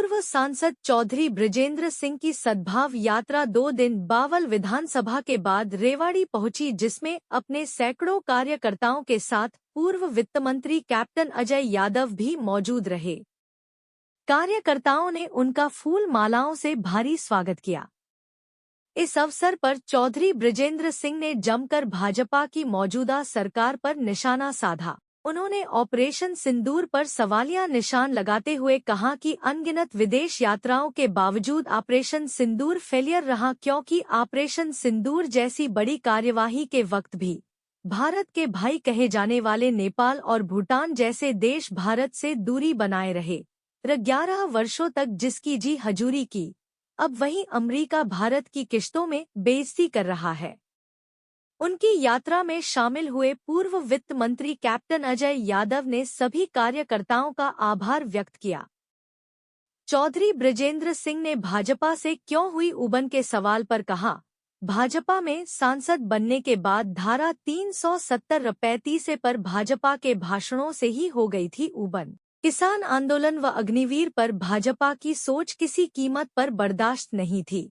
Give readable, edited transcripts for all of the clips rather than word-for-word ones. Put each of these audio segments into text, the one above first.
पूर्व सांसद चौधरी बृजेंद्र सिंह की सद्भाव यात्रा 2 दिन बावल विधानसभा के बाद रेवाड़ी पहुंची, जिसमें अपने सैकड़ों कार्यकर्ताओं के साथ पूर्व वित्त मंत्री कैप्टन अजय यादव भी मौजूद रहे। कार्यकर्ताओं ने उनका फूल मालाओं से भारी स्वागत किया। इस अवसर पर चौधरी बृजेंद्र सिंह ने जमकर भाजपा की मौजूदा सरकार पर निशाना साधा। उन्होंने ऑपरेशन सिंदूर पर सवालिया निशान लगाते हुए कहा कि अनगिनत विदेश यात्राओं के बावजूद ऑपरेशन सिंदूर फेलियर रहा, क्योंकि ऑपरेशन सिंदूर जैसी बड़ी कार्यवाही के वक्त भी भारत के भाई कहे जाने वाले नेपाल और भूटान जैसे देश भारत से दूरी बनाए रहे। 11 वर्षों तक जिसकी जी हजूरी की, अब वही अमेरिका भारत की किश्तों में बेइज्जती कर रहा है। उनकी यात्रा में शामिल हुए पूर्व वित्त मंत्री कैप्टन अजय यादव ने सभी कार्यकर्ताओं का आभार व्यक्त किया। चौधरी बृजेंद्र सिंह ने भाजपा से क्यों हुई उबन के सवाल पर कहा, भाजपा में सांसद बनने के बाद धारा 370 पर भाजपा के भाषणों से ही हो गई थी उबन। किसान आंदोलन व अग्निवीर पर भाजपा की सोच किसी कीमत पर बर्दाश्त नहीं थी।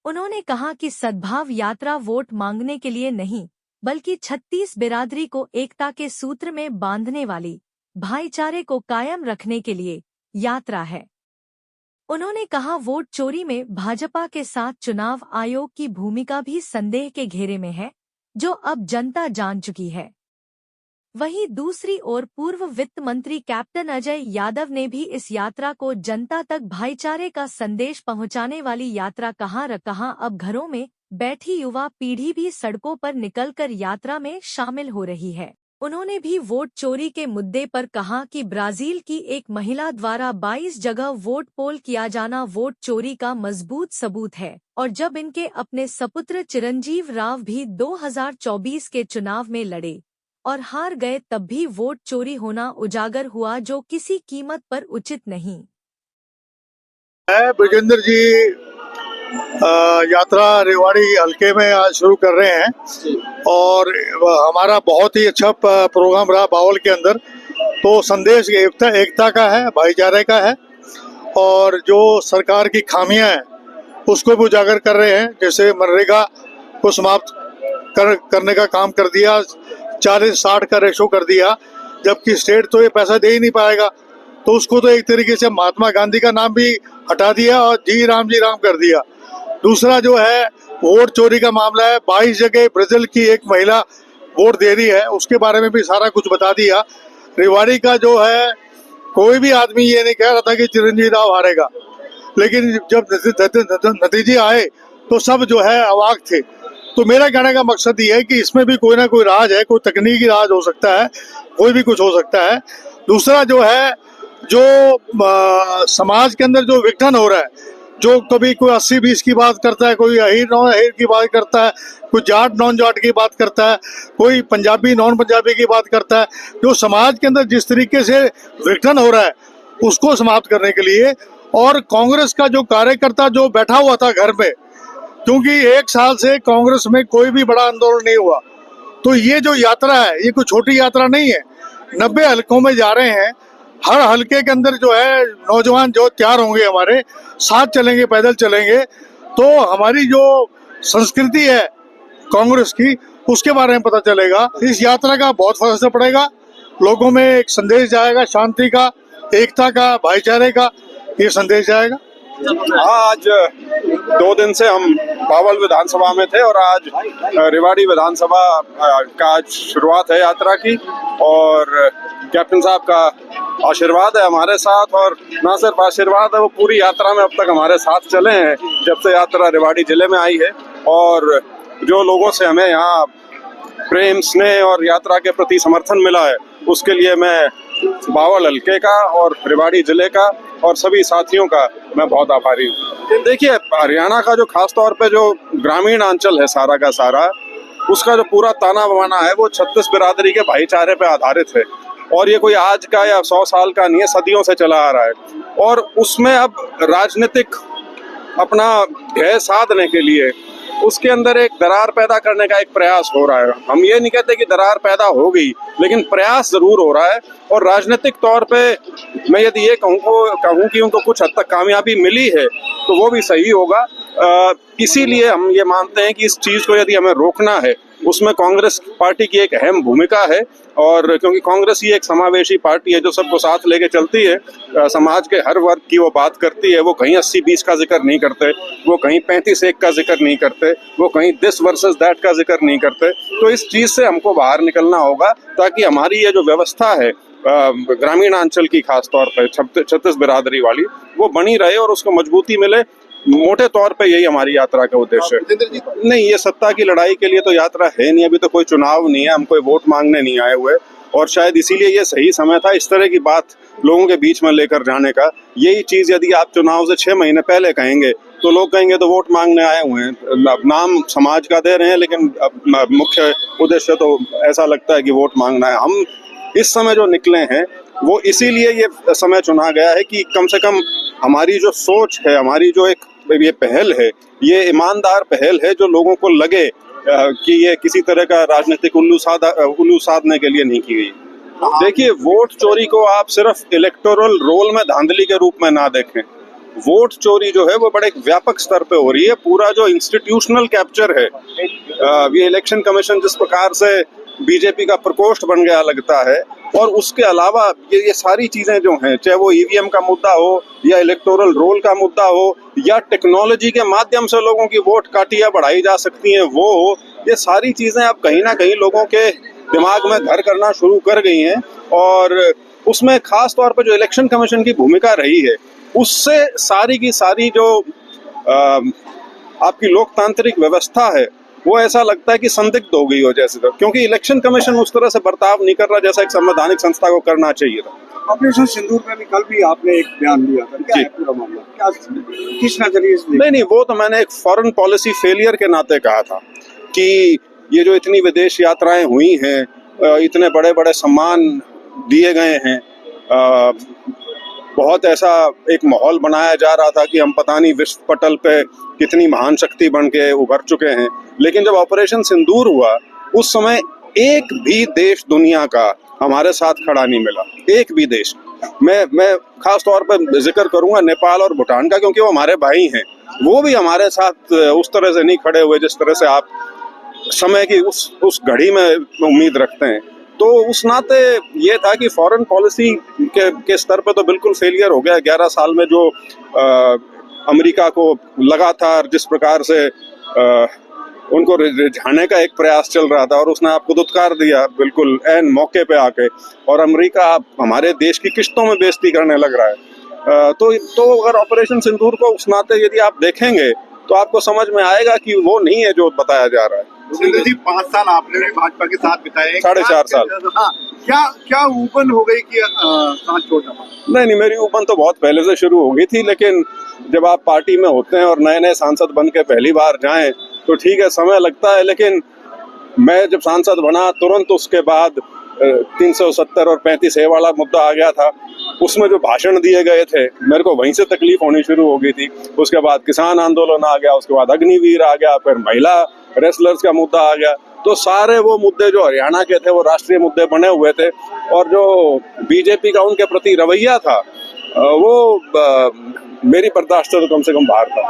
उन्होंने कहा कि सद्भाव यात्रा वोट मांगने के लिए नहीं, बल्कि 36 बिरादरी को एकता के सूत्र में बांधने वाली, भाईचारे को कायम रखने के लिए यात्रा है। उन्होंने कहा, वोट चोरी में भाजपा के साथ चुनाव आयोग की भूमिका भी संदेह के घेरे में है, जो अब जनता जान चुकी है। वहीं दूसरी ओर पूर्व वित्त मंत्री कैप्टन अजय यादव ने भी इस यात्रा को जनता तक भाईचारे का संदेश पहुंचाने वाली यात्रा कहा। अब घरों में बैठी युवा पीढ़ी भी सड़कों पर निकलकर यात्रा में शामिल हो रही है। उन्होंने भी वोट चोरी के मुद्दे पर कहा कि ब्राजील की एक महिला द्वारा 22 जगह वोट पोल किया जाना वोट चोरी का मजबूत सबूत है, और जब इनके अपने सपुत्र चिरंजीव राव भी 2024 के चुनाव में लड़े और हार गए, तब भी वोट चोरी होना उजागर हुआ, जो किसी कीमत पर उचित नहीं। बृजेंद्र जी यात्रा रेवाड़ी हल्के में आज शुरू कर रहे हैं और हमारा बहुत ही अच्छा प्रोग्राम रहा बावल के अंदर। तो संदेश एकता का है, भाईचारे का है, और जो सरकार की खामियां हैं उसको भी उजागर कर रहे हैं। जैसे मनरेगा को समाप्त करने का काम कर दिया, 40-60 का रेशो कर दिया, जबकि स्टेट तो ये पैसा दे ही नहीं पाएगा। तो उसको तो एक तरीके से महात्मा गांधी का नाम भी हटा दिया और जी राम कर दिया। दूसरा जो है वोट चोरी का मामला है, 22 जगह ब्राजील की एक महिला वोट दे रही है, उसके बारे में भी सारा कुछ बता दिया। रेवाड़ी का जो है कोई भी आदमी ये नहीं कह रहा था कि चिरंजीव राव हारेगा, लेकिन जब नतीजे आए तो सब जो है अवाक थे। तो मेरा कहने का मकसद ये है कि इसमें भी कोई ना कोई राज है, कोई तकनीकी राज हो सकता है, कोई भी कुछ हो सकता है। दूसरा जो है, जो समाज के अंदर जो विघटन हो रहा है, जो कभी कोई 80-20 की बात करता है, कोई अहीर नॉन अहीर की बात करता है, कोई जाट नॉन जाट की बात करता है, कोई पंजाबी नॉन पंजाबी की बात करता है, जो समाज के अंदर जिस तरीके से विघटन हो रहा है उसको समाप्त करने के लिए। और कांग्रेस का जो कार्यकर्ता जो बैठा हुआ था घर में, क्योंकि 1 साल से कांग्रेस में कोई भी बड़ा आंदोलन नहीं हुआ, तो ये जो यात्रा है ये कोई छोटी यात्रा नहीं है। 90 हलकों में जा रहे हैं, हर हलके के अंदर जो है नौजवान जो तैयार होंगे, हमारे साथ चलेंगे, पैदल चलेंगे, तो हमारी जो संस्कृति है कांग्रेस की उसके बारे में पता चलेगा। इस यात्रा का बहुत फर्क असर पड़ेगा, लोगों में एक संदेश जाएगा, शांति का, एकता का, भाईचारे का ये संदेश जाएगा। आज 2 दिन से हम बावल विधानसभा में थे और आज रेवाड़ी विधानसभा का आज शुरुआत है यात्रा की, और कैप्टन साहब का आशीर्वाद है हमारे साथ, और ना सिर्फ आशीर्वाद है, वो पूरी यात्रा में अब तक हमारे साथ चले हैं जब से यात्रा रेवाड़ी जिले में आई है। और जो लोगों से हमें यहाँ प्रेम, स्नेह और यात्रा के प्रति समर्थन मिला है, उसके लिए मैं बावल हल्के का और रेवाड़ी जिले का और सभी साथियों का मैं बहुत आभारी हूँ। देखिए, हरियाणा का जो खास तौर पे जो ग्रामीण अंचल है सारा का सारा, उसका जो पूरा ताना बाना है वो 36 बिरादरी के भाईचारे पे आधारित है, और ये कोई आज का या 100 साल का नहीं है, सदियों से चला आ रहा है। और उसमें अब राजनीतिक अपना ध्येय साधने के लिए उसके अंदर एक दरार पैदा करने का एक प्रयास हो रहा है। हम ये नहीं कहते कि दरार पैदा हो गई, लेकिन प्रयास जरूर हो रहा है। और राजनीतिक तौर पे मैं यदि ये कहूँ कि उनको कुछ हद तक कामयाबी मिली है तो वो भी सही होगा। इसीलिए हम ये मानते हैं कि इस चीज को यदि हमें रोकना है, उसमें कांग्रेस पार्टी की एक अहम भूमिका है। और क्योंकि कांग्रेस ही एक समावेशी पार्टी है जो सबको साथ लेके चलती है, समाज के हर वर्ग की वो बात करती है। वो कहीं 80-20 का जिक्र नहीं करते, वो कहीं 35-1 का जिक्र नहीं करते, वो कहीं दिस वर्सेस दैट का जिक्र नहीं करते। तो इस चीज से हमको बाहर निकलना होगा ताकि हमारी ये जो व्यवस्था है ग्रामीण अंचल की, खासतौर पर छत्तीस बिरादरी वाली, वो बनी रहे और उसको मजबूती मिले। मोटे तौर पे यही हमारी यात्रा का उद्देश्य है। नहीं, ये सत्ता की लड़ाई के लिए तो यात्रा है नहीं, अभी तो कोई चुनाव नहीं है, हम कोई वोट मांगने नहीं आए हुए। और शायद इसीलिए ये सही समय था इस तरह की बात लोगों के बीच में लेकर जाने का। यही चीज यदि आप चुनाव से 6 महीने पहले कहेंगे तो लोग कहेंगे तो वोट मांगने आए हुए हैं। नाम समाज का दे रहे हैं, लेकिन मुख्य उद्देश्य तो ऐसा लगता है कि वोट मांगना है। हम इस समय जो निकले हैं वो इसीलिए ये समय चुना गया है कि कम से कम हमारी जो सोच है, हमारी जो एक ये पहल है, ये ईमानदार पहल है जो लोगों को लगे कि ये किसी तरह का राजनीतिक उल्लू साधने के लिए नहीं की गई। देखिए, वोट चोरी को आप सिर्फ इलेक्टोरल रोल में धांधली के रूप में ना देखें। वोट चोरी जो है वो बड़े व्यापक स्तर पे हो रही है। पूरा जो इंस्टीट्यूशनल कैप्चर है, ये इलेक्शन कमीशन जिस प्रकार से बीजेपी का प्रकोष्ठ बन गया लगता है, और उसके अलावा ये सारी चीजें जो हैं, चाहे वो ईवीएम का मुद्दा हो या इलेक्टोरल रोल का मुद्दा हो या टेक्नोलॉजी के माध्यम से लोगों की वोट काटियां बढ़ाई जा सकती हैं वो हो, ये सारी चीजें अब कहीं ना कहीं लोगों के दिमाग में घर करना शुरू कर गई हैं। और उसमें खास तौर पर जो इलेक्शन कमीशन की भूमिका रही है, उससे सारी की सारी जो आपकी लोकतांत्रिक व्यवस्था है वो ऐसा लगता है कि संदिग्ध हो गई हो जैसे। तो क्योंकि इलेक्शन कमीशन उस तरह से बर्ताव नहीं कर रहा जैसा एक संवैधानिक संस्था को करना चाहिए था। ऑपरेशन सिंदूर में भी कल भी आपने एक बयान दिया था, क्या है पूरा मामला, क्या किस नजरिए से? नहीं, वो तो मैंने एक फॉरेन पॉलिसी फेलियर के नाते कहा था कि ये जो इतनी विदेश यात्राएं हुई हैं, इतने बड़े बड़े सम्मान दिए गए हैं, बहुत ऐसा एक माहौल बनाया जा रहा था कि हम पता नहीं विश्व पटल पे कितनी महान शक्ति बन के उभर चुके हैं। लेकिन जब ऑपरेशन सिंदूर हुआ उस समय एक भी देश दुनिया का हमारे साथ खड़ा नहीं मिला, एक भी देश। मैं खास तौर पर जिक्र करूंगा नेपाल और भूटान का, क्योंकि वो हमारे भाई हैं। वो भी हमारे साथ उस तरह से नहीं खड़े हुए जिस तरह से आप समय की उस घड़ी में उम्मीद रखते हैं। तो उस नाते ये था कि फॉरेन पॉलिसी के स्तर पे तो बिल्कुल फेलियर हो गया। 11 साल में जो अमेरिका को लगातार जिस प्रकार से उनको रिझाने का एक प्रयास चल रहा था और उसने आपको दुत्कार दिया बिल्कुल ऐन मौके पे आके, और अमेरिका हमारे देश की किश्तों में बेइज्जती करने लग रहा है। तो अगर ऑपरेशन सिंदूर को उस नाते यदि आप देखेंगे तो आपको समझ में आएगा कि वो नहीं है जो बताया जा रहा है। सुरेंद्र जी, 5 साल आपने भी भाजपा के साथ बिताए, 4.5 साल। हाँ, क्या ऊपन हो गई कि साथ छोड़ना? नहीं, मेरी ऊपन तो बहुत पहले से शुरू हो गई थी, लेकिन जब आप पार्टी में होते हैं और नए नए सांसद बन के पहली बार जाएं तो ठीक है, समय लगता है। लेकिन मैं जब सांसद बना तुरंत उसके बाद 370 और 35A वाला मुद्दा आ गया था। उसमें जो भाषण दिए गए थे मेरे को वहीं से तकलीफ होनी शुरू हो गई थी। उसके बाद किसान आंदोलन आ गया, उसके बाद अग्निवीर आ गया, फिर महिला रेसलर्स का मुद्दा आ गया। तो सारे वो मुद्दे जो हरियाणा के थे वो राष्ट्रीय मुद्दे बने हुए थे, और जो बीजेपी का उनके प्रति रवैया था वो मेरी बर्दाश्त से तो कम बाहर था।